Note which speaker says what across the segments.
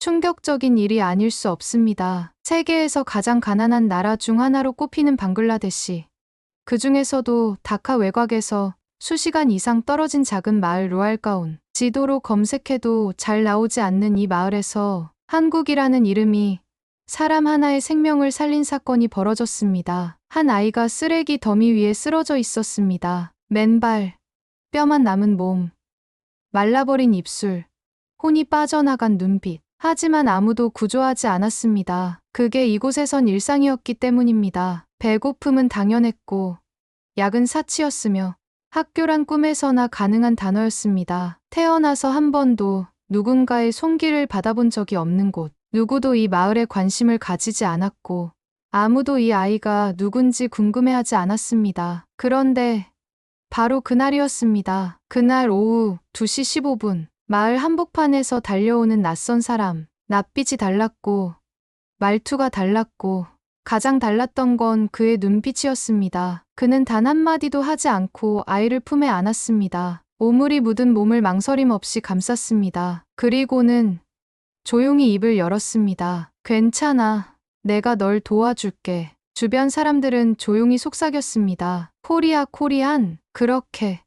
Speaker 1: 충격적인 일이 아닐 수 없습니다. 세계에서 가장 가난한 나라 중 하나로 꼽히는 방글라데시. 그 중에서도 다카 외곽에서 수시간 이상 떨어진 작은 마을 로알가온. 지도로 검색해도 잘 나오지 않는 이 마을에서 한국이라는 이름이 사람 하나의 생명을 살린 사건이 벌어졌습니다. 한 아이가 쓰레기 더미 위에 쓰러져 있었습니다. 맨발, 뼈만 남은 몸, 말라버린 입술, 혼이 빠져나간 눈빛. 하지만 아무도 구조하지 않았습니다. 그게 이곳에선 일상이었기 때문입니다. 배고픔은 당연했고, 약은 사치였으며, 학교란 꿈에서나 가능한 단어였습니다. 태어나서 한 번도 누군가의 손길을 받아본 적이 없는 곳. 누구도 이 마을에 관심을 가지지 않았고, 아무도 이 아이가 누군지 궁금해하지 않았습니다. 그런데 바로 그날이었습니다. 그날 오후 2시 15분, 마을 한복판에서 달려오는 낯선 사람. 낯빛이 달랐고, 말투가 달랐고, 가장 달랐던 건 그의 눈빛이었습니다. 그는 단 한마디도 하지 않고 아이를 품에 안았습니다. 오물이 묻은 몸을 망설임 없이 감쌌습니다. 그리고는 조용히 입을 열었습니다. 괜찮아. 내가 널 도와줄게. 주변 사람들은 조용히 속삭였습니다. 코리안. 그렇게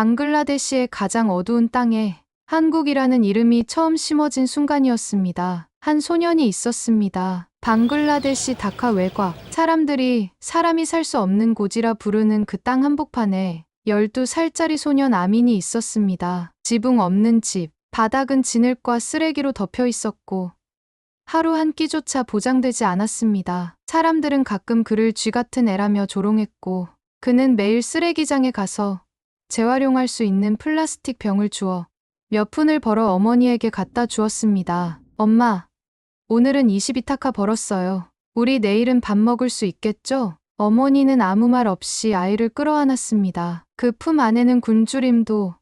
Speaker 1: 방글라데시의 가장 어두운 땅에 한국이라는 이름이 처음 심어진 순간이었습니다. 한 소년이 있었습니다. 방글라데시 다카 외곽. 사람들이 사람이 살 수 없는 곳이라 부르는 그 땅 한복판에 12살짜리 소년 아민이 있었습니다. 지붕 없는 집. 바닥은 진흙과 쓰레기로 덮여 있었고 하루 한 끼조차 보장되지 않았습니다. 사람들은 가끔 그를 쥐 같은 애라며 조롱했고 그는 매일 쓰레기장에 가서 재활용할 수 있는 플라스틱 병을 주워 몇 푼을 벌어 어머니에게 갖다 주었습니다. 엄마, 오늘은 22타카 벌었어요. 우리 내일은 밥 먹을 수 있겠죠? 어머니는 아무 말 없이 아이를 끌어안았습니다. 그 품 안에는 굶주림도,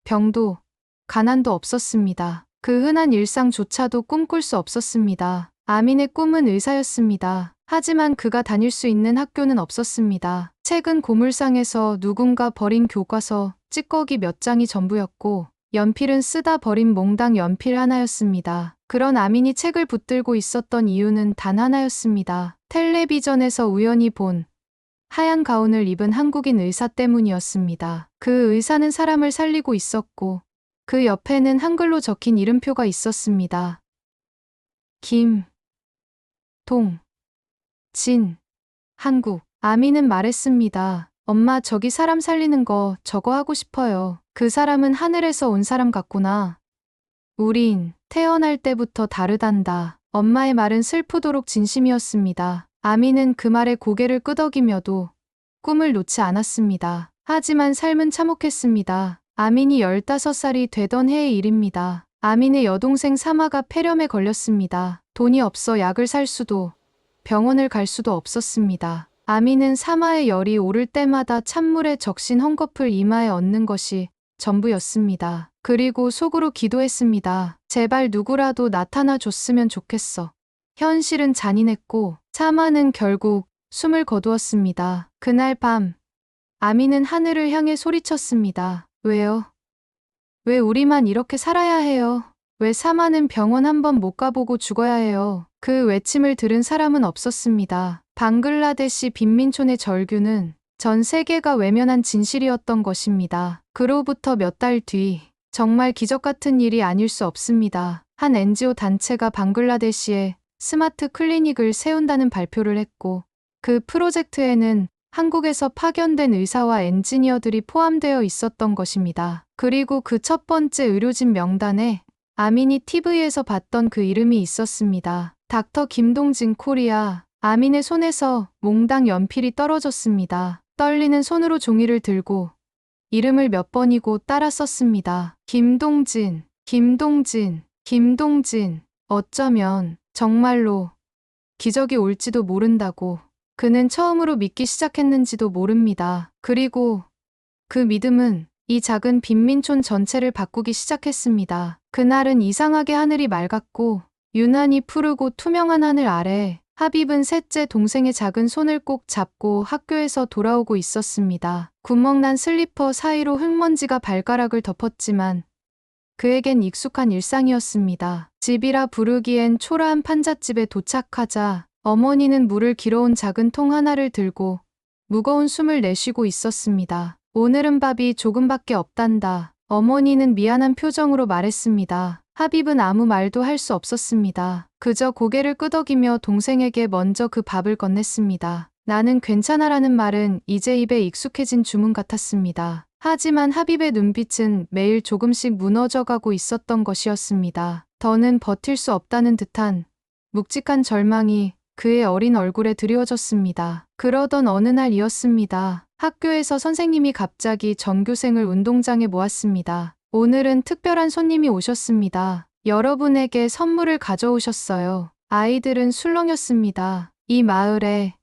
Speaker 1: 병도, 가난도 없었습니다. 그 흔한 일상조차도 꿈꿀 수 없었습니다. 아민의 꿈은 의사였습니다. 하지만 그가 다닐 수 있는 학교는 없었습니다. 책은 고물상에서 누군가 버린 교과서, 찌꺼기 몇 장이 전부였고 연필은 쓰다 버린 몽당 연필 하나였습니다. 그런 아민이 책을 붙들고 있었던 이유는 단 하나였습니다. 텔레비전에서 우연히 본 하얀 가운을 입은 한국인 의사 때문이었습니다. 그 의사는 사람을 살리고 있었고 그 옆에는 한글로 적힌 이름표가 있었습니다. 김, 동, 진, 한국. 아미는 말했습니다. 엄마, 저기 사람 살리는 거 저거 하고 싶어요. 그 사람은 하늘에서 온 사람 같구나. 우린 태어날 때부터 다르단다. 엄마의 말은 슬프도록 진심이었습니다. 아미는 그 말에 고개를 끄덕이며도 꿈을 놓지 않았습니다. 하지만 삶은 참혹했습니다. 아민이 15살이 되던 해의 일입니다. 아민의 여동생 사마가 폐렴에 걸렸습니다. 돈이 없어 약을 살 수도 병원을 갈 수도 없었습니다. 아민은 사마의 열이 오를 때마다 찬물에 적신 헝겊을 이마에 얹는 것이 전부였습니다. 그리고 속으로 기도했습니다. 제발 누구라도 나타나 줬으면 좋겠어. 현실은 잔인했고 사마는 결국 숨을 거두었습니다. 그날 밤 아민은 하늘을 향해 소리쳤습니다. 왜요? 왜 우리만 이렇게 살아야 해요? 왜 사마는 병원 한 번 못 가보고 죽어야 해요? 그 외침을 들은 사람은 없었습니다. 방글라데시 빈민촌의 절규는 전 세계가 외면한 진실이었던 것입니다. 그로부터 몇 달 뒤, 정말 기적 같은 일이 아닐 수 없습니다. 한 NGO 단체가 방글라데시에 스마트 클리닉을 세운다는 발표를 했고, 그 프로젝트에는 한국에서 파견된 의사와 엔지니어들이 포함되어 있었던 것입니다. 그리고 그 첫 번째 의료진 명단에 아민이 TV에서 봤던 그 이름이 있었습니다. 닥터 김동진 코리아. 아민의 손에서 몽당 연필이 떨어졌습니다. 떨리는 손으로 종이를 들고 이름을 몇 번이고 따라 썼습니다. 김동진. 어쩌면 정말로 기적이 올지도 모른다고 그는 처음으로 믿기 시작했는지도 모릅니다. 그리고 그 믿음은 이 작은 빈민촌 전체를 바꾸기 시작했습니다. 그날은 이상하게 하늘이 맑았고 유난히 푸르고 투명한 하늘 아래 하빕은 셋째 동생의 작은 손을 꼭 잡고 학교에서 돌아오고 있었습니다. 구멍난 슬리퍼 사이로 흙먼지가 발가락을 덮었지만 그에겐 익숙한 일상이었습니다. 집이라 부르기엔 초라한 판잣집에 도착하자 어머니는 물을 길어온 작은 통 하나를 들고 무거운 숨을 내쉬고 있었습니다. 오늘은 밥이 조금밖에 없단다. 어머니는 미안한 표정으로 말했습니다. 하빕은 아무 말도 할 수 없었습니다. 그저 고개를 끄덕이며 동생에게 먼저 그 밥을 건넸습니다. 나는 괜찮아라는 말은 이제 입에 익숙해진 주문 같았습니다. 하지만 하빕의 눈빛은 매일 조금씩 무너져가고 있었던 것이었습니다. 더는 버틸 수 없다는 듯한 묵직한 절망이 그의 어린 얼굴에 드리워졌습니다. 그러던 어느 날이었습니다. 학교에서 선생님이 갑자기 전교생을 운동장에 모았습니다. 오늘은 특별한 손님이 오셨습니다. 여러분에게 선물을 가져오셨어요. 아이들은 술렁였습니다. 이 마을에,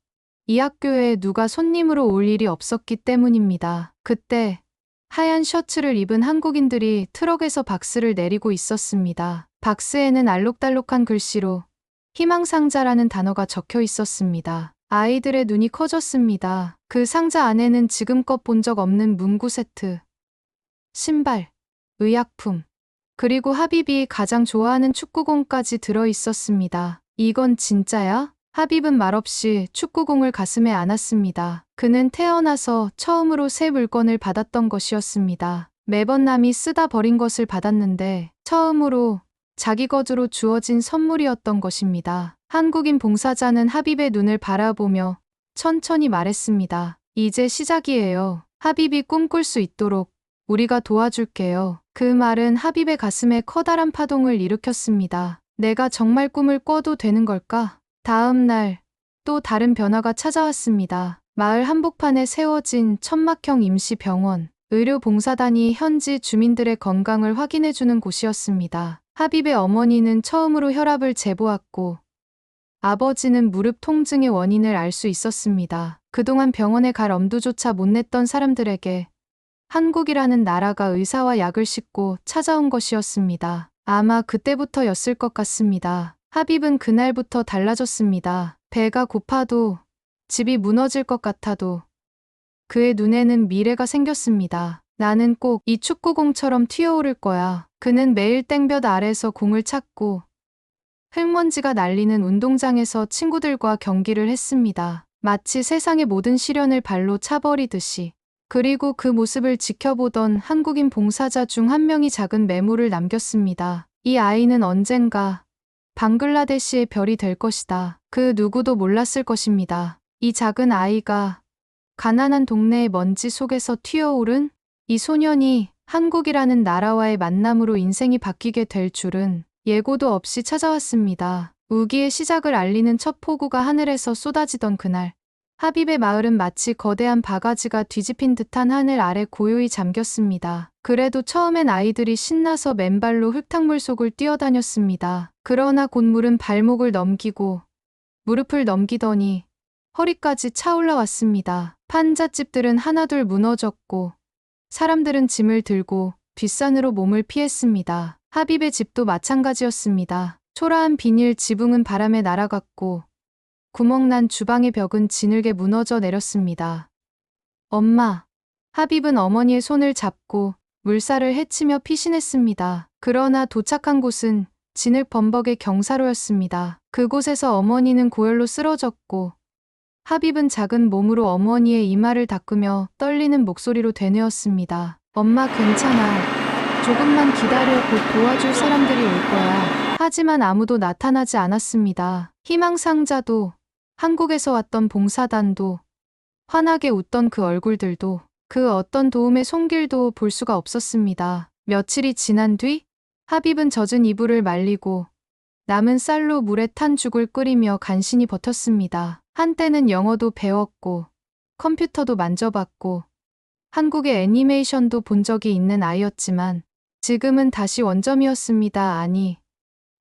Speaker 1: 이 학교에 누가 손님으로 올 일이 없었기 때문입니다. 그때 하얀 셔츠를 입은 한국인들이 트럭에서 박스를 내리고 있었습니다. 박스에는 알록달록한 글씨로 희망상자라는 단어가 적혀 있었습니다. 아이들의 눈이 커졌습니다. 그 상자 안에는 지금껏 본 적 없는 문구 세트, 신발, 의약품, 그리고 하빕이 가장 좋아하는 축구공까지 들어 있었습니다. 이건 진짜야? 하빕은 말없이 축구공을 가슴에 안았습니다. 그는 태어나서 처음으로 새 물건을 받았던 것이었습니다. 매번 남이 쓰다 버린 것을 받았는데 처음으로 자기 것으로 주어진 선물이었던 것입니다. 한국인 봉사자는 하빕의 눈을 바라보며 천천히 말했습니다. 이제 시작이에요. 하빕이 꿈꿀 수 있도록 우리가 도와줄게요. 그 말은 하빕의 가슴에 커다란 파동을 일으켰습니다. 내가 정말 꿈을 꿔도 되는 걸까? 다음 날 또 다른 변화가 찾아왔습니다. 마을 한복판에 세워진 천막형 임시병원, 의료봉사단이 현지 주민들의 건강을 확인해주는 곳이었습니다. 하빕의 어머니는 처음으로 혈압을 재보았고 아버지는 무릎 통증의 원인을 알 수 있었습니다. 그동안 병원에 갈 엄두조차 못 냈던 사람들에게 한국이라는 나라가 의사와 약을 싣고 찾아온 것이었습니다. 아마 그때부터였을 것 같습니다. 하빕은 그날부터 달라졌습니다. 배가 고파도, 집이 무너질 것 같아도 그의 눈에는 미래가 생겼습니다. 나는 꼭 이 축구공처럼 튀어오를 거야. 그는 매일 땡볕 아래서 공을 찾고 흙먼지가 날리는 운동장에서 친구들과 경기를 했습니다. 마치 세상의 모든 시련을 발로 차버리듯이. 그리고 그 모습을 지켜보던 한국인 봉사자 중 한 명이 작은 메모를 남겼습니다. 이 아이는 언젠가 방글라데시의 별이 될 것이다. 그 누구도 몰랐을 것입니다. 이 작은 아이가 가난한 동네의 먼지 속에서 튀어오른 이 소년이 한국이라는 나라와의 만남으로 인생이 바뀌게 될 줄은 예고도 없이 찾아왔습니다. 우기의 시작을 알리는 첫 폭우가 하늘에서 쏟아지던 그날, 하빕의 마을은 마치 거대한 바가지가 뒤집힌 듯한 하늘 아래 고요히 잠겼습니다. 그래도 처음엔 아이들이 신나서 맨발로 흙탕물 속을 뛰어다녔습니다. 그러나 곧 물은 발목을 넘기고 무릎을 넘기더니 허리까지 차올라왔습니다. 판잣집들은 하나둘 무너졌고 사람들은 짐을 들고 뒷산으로 몸을 피했습니다. 하빕의 집도 마찬가지였습니다. 초라한 비닐 지붕은 바람에 날아갔고 구멍난 주방의 벽은 지늘게 무너져 내렸습니다. 엄마, 하빕은 어머니의 손을 잡고 물살을 헤치며 피신했습니다. 그러나 도착한 곳은 진흙범벅의 경사로였습니다. 그곳에서 어머니는 고열로 쓰러졌고 하빕은 작은 몸으로 어머니의 이마를 닦으며 떨리는 목소리로 되뇌었습니다. 엄마 괜찮아. 조금만 기다려. 곧 도와줄 사람들이 올 거야. 하지만 아무도 나타나지 않았습니다. 희망상자도, 한국에서 왔던 봉사단도, 환하게 웃던 그 얼굴들도, 그 어떤 도움의 손길도 볼 수가 없었습니다. 며칠이 지난 뒤 하빕은 젖은 이불을 말리고 남은 쌀로 물에 탄 죽을 끓이며 간신히 버텼습니다. 한때는 영어도 배웠고 컴퓨터도 만져봤고 한국의 애니메이션도 본 적이 있는 아이였지만 지금은 다시 원점이었습니다. 아니,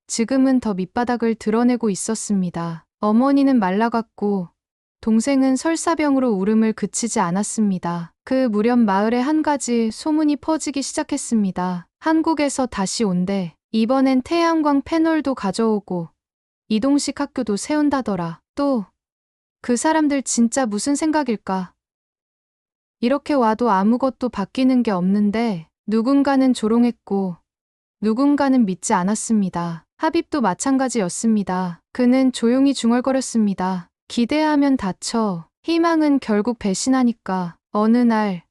Speaker 1: 지금은 더 밑바닥을 드러내고 있었습니다. 어머니는 말라갔고 동생은 설사병으로 울음을 그치지 않았습니다. 그 무렵 마을에 한 가지 소문이 퍼지기 시작했습니다. 한국에서 다시 온대. 이번엔 태양광 패널도 가져오고 이동식 학교도 세운다더라. 또 그 사람들 진짜 무슨 생각일까? 이렇게 와도 아무것도 바뀌는 게 없는데 누군가는 조롱했고 누군가는 믿지 않았습니다. 하빕도 마찬가지였습니다. 그는 조용히 중얼거렸습니다. 기대하면 다쳐. 희망은 결국 배신하니까. 어느 날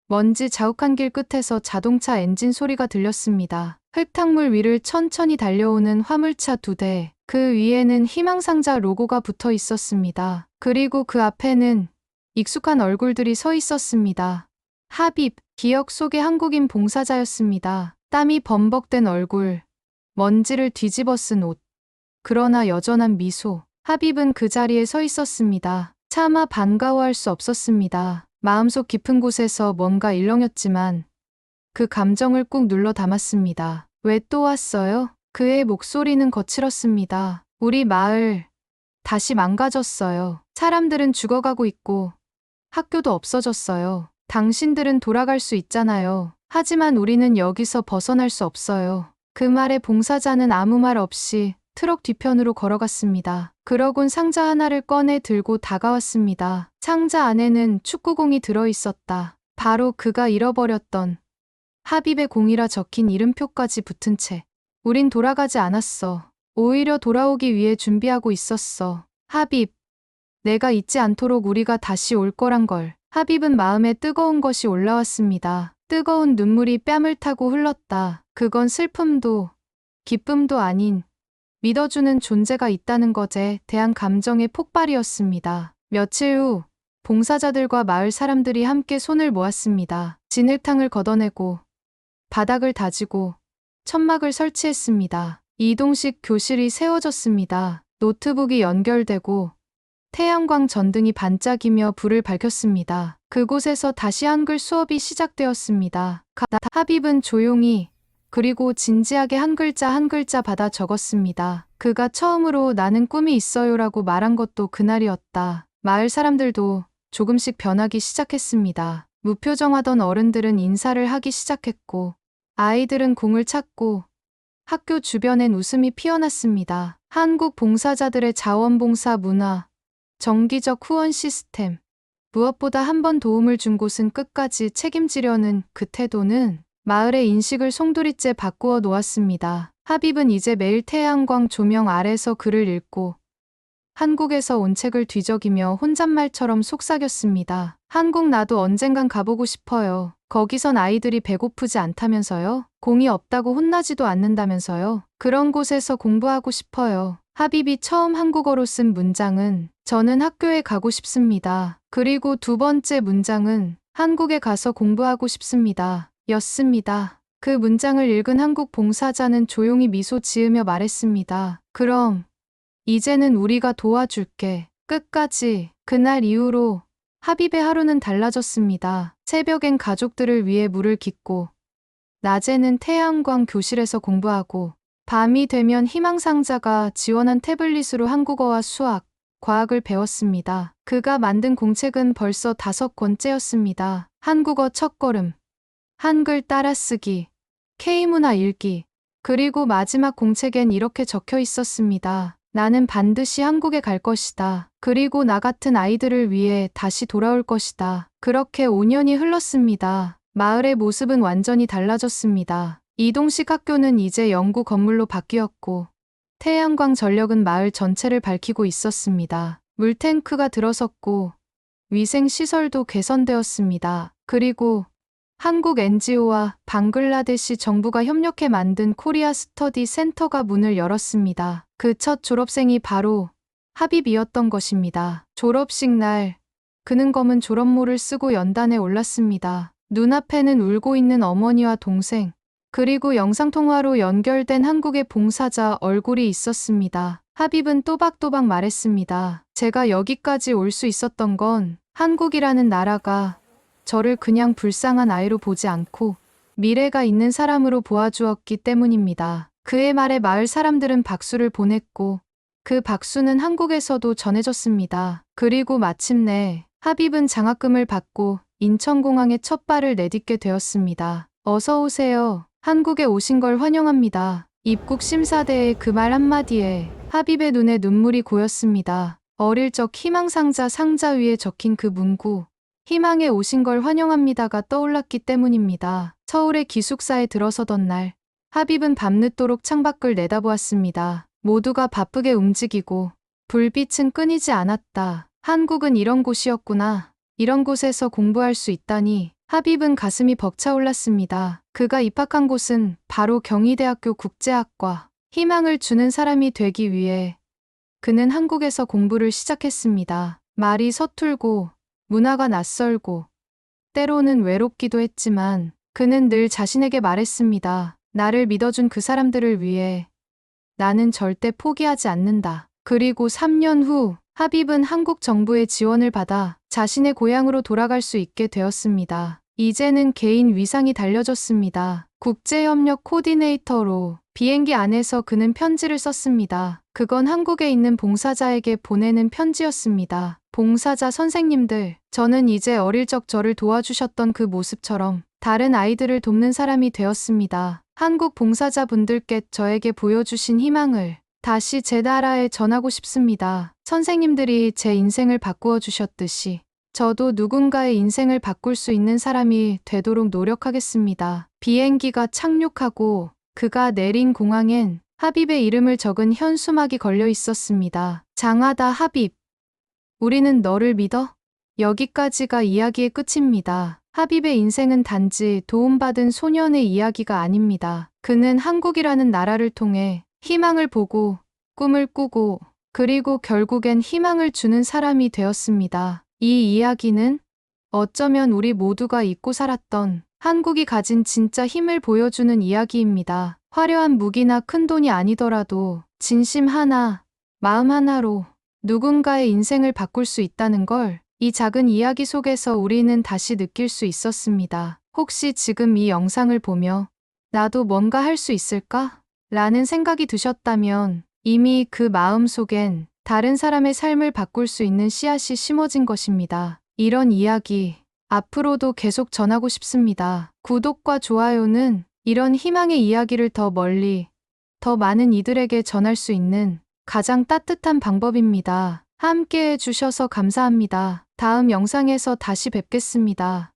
Speaker 1: 먼지 자욱한 길 끝에서 자동차 엔진 소리가 들렸습니다. 흙탕물 위를 천천히 달려오는 화물차 2대. 그 위에는 희망상자 로고가 붙어 있었습니다. 그리고 그 앞에는 익숙한 얼굴들이 서 있었습니다. 하빕, 기억 속의 한국인 봉사자였습니다. 땀이 범벅된 얼굴, 먼지를 뒤집어 쓴 옷. 그러나 여전한 미소. 하빕은 그 자리에 서 있었습니다. 차마 반가워할 수 없었습니다. 마음속 깊은 곳에서 뭔가 일렁였지만 그 감정을 꾹 눌러 담았습니다. 왜 또 왔어요? 그의 목소리는 거칠었습니다. 우리 마을 다시 망가졌어요. 사람들은 죽어가고 있고 학교도 없어졌어요. 당신들은 돌아갈 수 있잖아요. 하지만 우리는 여기서 벗어날 수 없어요. 그 말에 봉사자는 아무 말 없이 트럭 뒤편으로 걸어갔습니다. 그러곤 상자 하나를 꺼내 들고 다가왔습니다. 상자 안에는 축구공이 들어있었다. 바로 그가 잃어버렸던 하빕의 공이라 적힌 이름표까지 붙은 채. 우린 돌아가지 않았어. 오히려 돌아오기 위해 준비하고 있었어. 하빕, 내가 잊지 않도록 우리가 다시 올 거란 걸. 하빕은 마음에 뜨거운 것이 올라왔습니다. 뜨거운 눈물이 뺨을 타고 흘렀다. 그건 슬픔도 기쁨도 아닌 믿어주는 존재가 있다는 것에 대한 감정의 폭발이었습니다. 며칠 후 봉사자들과 마을 사람들이 함께 손을 모았습니다. 진흙탕을 걷어내고 바닥을 다지고 천막을 설치했습니다. 이동식 교실이 세워졌습니다. 노트북이 연결되고 태양광 전등이 반짝이며 불을 밝혔습니다. 그곳에서 다시 한글 수업이 시작되었습니다. 하빕은 조용히 그리고 진지하게 한 글자 받아 적었습니다. 그가 처음으로 나는 꿈이 있어요라고 말한 것도 그날이었다. 마을 사람들도 조금씩 변하기 시작했습니다. 무표정하던 어른들은 인사를 하기 시작했고 아이들은 공을 찾고 학교 주변엔 웃음이 피어났습니다. 한국 봉사자들의 자원봉사 문화, 정기적 후원 시스템, 무엇보다 한 번 도움을 준 곳은 끝까지 책임지려는 그 태도는 마을의 인식을 송두리째 바꾸어 놓았습니다. 하빕은 이제 매일 태양광 조명 아래서 글을 읽고 한국에서 온 책을 뒤적이며 혼잣말처럼 속삭였습니다. 한국 나도 언젠간 가보고 싶어요. 거기선 아이들이 배고프지 않다면서요? 공이 없다고 혼나지도 않는다면서요? 그런 곳에서 공부하고 싶어요. 하빕이 처음 한국어로 쓴 문장은 저는 학교에 가고 싶습니다. 그리고 두 번째 문장은 한국에 가서 공부하고 싶습니다. 였습니다. 그 문장을 읽은 한국 봉사자는 조용히 미소 지으며 말했습니다. 그럼 이제는 우리가 도와줄게. 끝까지. 그날 이후로 하빕의 하루는 달라졌습니다. 새벽엔 가족들을 위해 물을 깃고 낮에는 태양광 교실에서 공부하고 밤이 되면 희망상자가 지원한 태블릿으로 한국어와 수학, 과학을 배웠습니다. 그가 만든 공책은 벌써 5권째였습니다. 한국어 첫걸음, 한글 따라쓰기, K문화 읽기, 그리고 마지막 공책엔 이렇게 적혀 있었습니다. 나는 반드시 한국에 갈 것이다. 그리고 나 같은 아이들을 위해 다시 돌아올 것이다. 그렇게 5년이 흘렀습니다. 마을의 모습은 완전히 달라졌습니다. 이동식 학교는 이제 영구 건물로 바뀌었고 태양광 전력은 마을 전체를 밝히고 있었습니다. 물탱크가 들어섰고 위생시설도 개선되었습니다. 그리고 한국 NGO와 방글라데시 정부가 협력해 만든 코리아 스터디 센터가 문을 열었습니다. 그 첫 졸업생이 바로 하빕이었던 것입니다. 졸업식 날, 그는 검은 졸업모를 쓰고 연단에 올랐습니다. 눈앞에는 울고 있는 어머니와 동생, 그리고 영상통화로 연결된 한국의 봉사자 얼굴이 있었습니다. 하빕은 또박또박 말했습니다. 제가 여기까지 올 수 있었던 건 한국이라는 나라가 저를 그냥 불쌍한 아이로 보지 않고 미래가 있는 사람으로 보아주었기 때문입니다. 그의 말에 마을 사람들은 박수를 보냈고 그 박수는 한국에서도 전해졌습니다. 그리고 마침내 하빕은 장학금을 받고 인천공항에 첫 발을 내딛게 되었습니다. 어서 오세요. 한국에 오신 걸 환영합니다. 입국 심사대의 그 말 한마디에 하빕의 눈에 눈물이 고였습니다. 어릴 적 희망상자 상자 위에 적힌 그 문구, 희망에 오신 걸 환영합니다가 떠올랐기 때문입니다. 서울의 기숙사에 들어서던 날, 하빕은 밤늦도록 창밖을 내다보았습니다. 모두가 바쁘게 움직이고 불빛은 끊이지 않았다. 한국은 이런 곳이었구나. 이런 곳에서 공부할 수 있다니. 하빕은 가슴이 벅차올랐습니다. 그가 입학한 곳은 바로 경희대학교 국제학과. 희망을 주는 사람이 되기 위해 그는 한국에서 공부를 시작했습니다. 말이 서툴고 문화가 낯설고 때로는 외롭기도 했지만 그는 늘 자신에게 말했습니다. 나를 믿어준 그 사람들을 위해 나는 절대 포기하지 않는다. 그리고 3년 후 하빕은 한국 정부의 지원을 받아 자신의 고향으로 돌아갈 수 있게 되었습니다. 이제는 개인 위상이 달려졌습니다. 국제협력 코디네이터로 비행기 안에서 그는 편지를 썼습니다. 그건 한국에 있는 봉사자에게 보내는 편지였습니다. 봉사자 선생님들, 저는 이제 어릴 적 저를 도와주셨던 그 모습처럼 다른 아이들을 돕는 사람이 되었습니다. 한국 봉사자분들께 저에게 보여주신 희망을 다시 제 나라에 전하고 싶습니다. 선생님들이 제 인생을 바꾸어 주셨듯이 저도 누군가의 인생을 바꿀 수 있는 사람이 되도록 노력하겠습니다. 비행기가 착륙하고 그가 내린 공항엔 하빕의 이름을 적은 현수막이 걸려 있었습니다. 장하다 하빕. 우리는 너를 믿어? 여기까지가 이야기의 끝입니다. 하빕의 인생은 단지 도움받은 소년의 이야기가 아닙니다. 그는 한국이라는 나라를 통해 희망을 보고 꿈을 꾸고 그리고 결국엔 희망을 주는 사람이 되었습니다. 이 이야기는 어쩌면 우리 모두가 잊고 살았던 한국이 가진 진짜 힘을 보여주는 이야기입니다. 화려한 무기나 큰 돈이 아니더라도 진심 하나, 마음 하나로 누군가의 인생을 바꿀 수 있다는 걸 이 작은 이야기 속에서 우리는 다시 느낄 수 있었습니다. 혹시 지금 이 영상을 보며 나도 뭔가 할 수 있을까? 라는 생각이 드셨다면 이미 그 마음 속엔 다른 사람의 삶을 바꿀 수 있는 씨앗이 심어진 것입니다. 이런 이야기 앞으로도 계속 전하고 싶습니다. 구독과 좋아요는 이런 희망의 이야기를 더 멀리, 더 많은 이들에게 전할 수 있는 가장 따뜻한 방법입니다. 함께 해주셔서 감사합니다. 다음 영상에서 다시 뵙겠습니다.